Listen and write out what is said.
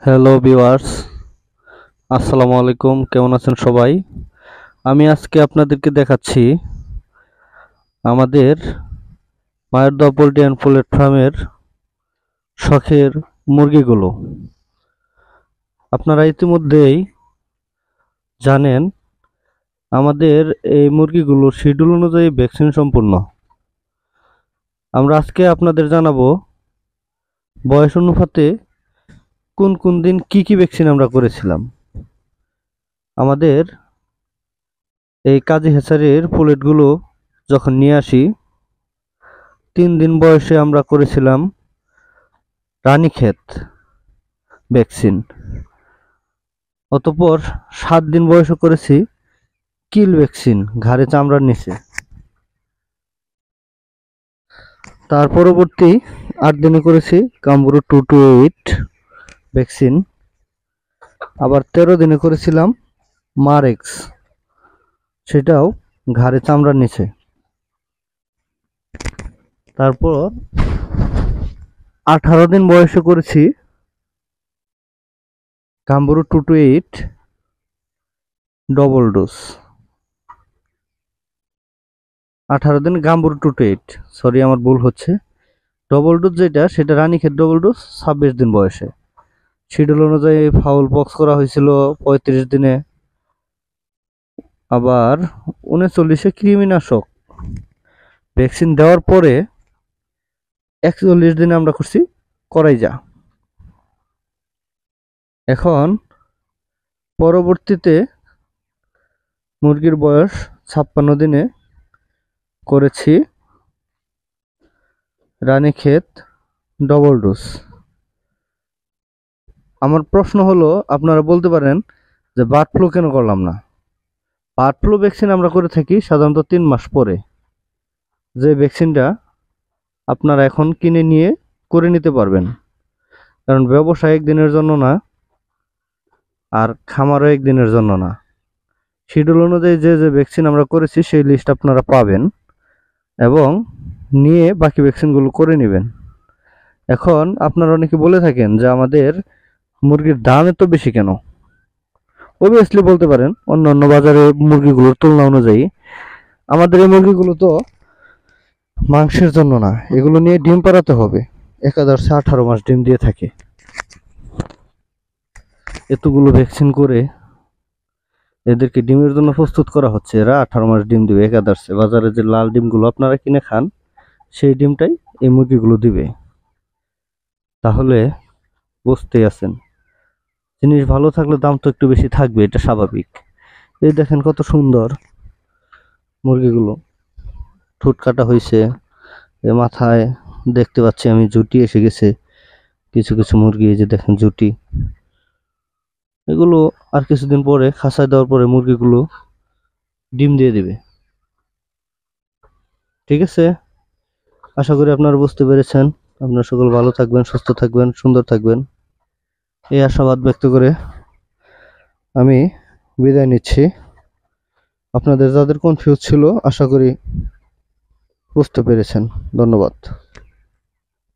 Hello viewers, আসসালামু আলাইকুম। কেমন আছেন সবাই? আমি আজকে আপনাদেরকে দেখাচ্ছি আমাদের মায়ের দোয়া পোল্ট্রি অ্যান্ড পুলেট ফার্মের শখের মুরগিগুলো। আপনারা ইতিমধ্যেই জানেন আমাদের এই মুরগিগুলোর শিডিউল অনুযায়ী ভ্যাকসিন সম্পূর্ণ। আমরা আজকে আপনাদের জানাবো বয়স অনুপাতে কোন কোন দিন কি ভ্যাকসিন আমরা করেছিলাম। আমাদের এই কাজী হ্যাচারির পুলেটগুলো যখন নিয়ে আসি 3 দিন বয়সে আমরা করেছিলাম রানীক্ষেত ভ্যাকসিন। অতঃপর 7 দিন বয়সে করেছি কিল ভ্যাকসিন ঘাড়ে চামড়ার নিচে। তার পরবর্তী 8 দিনে করেছি কাম্বুরু 228 ভ্যাকসিন। আবার 13 দিনে করেছিলাম মারেক্স, সেটাও ঘাড়ে চামড়ার নিচে। তারপর 18 দিন বয়সে করেছি কাম্বুরু 228 ডবল ডোজ। 18 দিন গাম্বুরু 228, সরি আমার ভুল হচ্ছে। ডবল ডোজ যেটা সেটা রানীক্ষেত ডবল ডোজ 26 দিন বয়সে। শিডিউল অনুযায়ী ফাউল পক্স করা হয়েছিল 35 দিনে। আবার 39-এ কৃমিনাশক ভ্যাকসিন দেওয়ার পরে 41 দিনে আমরা করছি করাইজা। এখন পরবর্তীতে মুরগির বয়স 56 দিনে করেছি রানীক্ষেত ডবল ডোজ। আমার প্রশ্ন হলো, আপনারা বলতে পারেন যে বার্ড ফ্লু কেন করলাম না? বার্ড ফ্লু ভ্যাকসিন আমরা করে থাকি সাধারণত 3 মাস পরে। যে ভ্যাকসিনটা আপনারা এখন কিনে নিয়ে করে নিতে পারবেন, কারণ ব্যবসায় একদিনের জন্য না, আর খামারও একদিনের জন্য না। শিডিউল অনুযায়ী যে যে ভ্যাকসিন আমরা করেছি সেই লিস্ট আপনারা পাবেন এবং নিয়ে বাকি ভ্যাকসিনগুলো করে নেবেন। এখন আপনারা অনেকে বলে থাকেন যে আমাদের মুরগির দাম এত বেশি কেন? অবভিয়াসলি বলতে পারেন, অন্যান্য বাজারে মুরগিগুলোর তুলনা অনুযায়ী আমাদের এই মুরগিগুলো তো মাংসের জন্য না, এগুলো নিয়ে ডিম পাড়াতে হবে। একাদশে 18 মাস ডিম দিয়ে থাকে। এতগুলো ভ্যাকসিন করে এদেরকে ডিমের জন্য প্রস্তুত করা হচ্ছে। এরা 18 মাস ডিম দিবে একাদশে। বাজারে যে লাল ডিমগুলো আপনারা কিনে খান সেই ডিমটাই এই মুরগিগুলো দিবে। তাহলে বুঝতেই আছেন, জিনিস ভালো থাকলে দাম তো একটু বেশি থাকবে, এটা স্বাভাবিক। এই দেখেন কত সুন্দর মুরগিগুলো, ঠোঁট কাটা হয়েছে, মাথায় দেখতে পাচ্ছি আমি জুটি এসে গেছে। কিছু কিছু মুরগি এই যে দেখেন জুটি। এগুলো আর কিছুদিন পরে খাঁচায় দেওয়ার পরে মুরগিগুলো ডিম দিয়ে দিবে। ঠিক আছে, আশা করি আপনারা বুঝতে পেরেছেন। আপনারা সকল ভালো থাকবেন, সুস্থ থাকবেন, সুন্দর থাকবেন, এই আশাবাদ ব্যক্ত করে আমি বিদায় নিচ্ছি। আপনাদের যাদের কনফিউজ ছিল আশা করি বুঝতে পেরেছেন। ধন্যবাদ।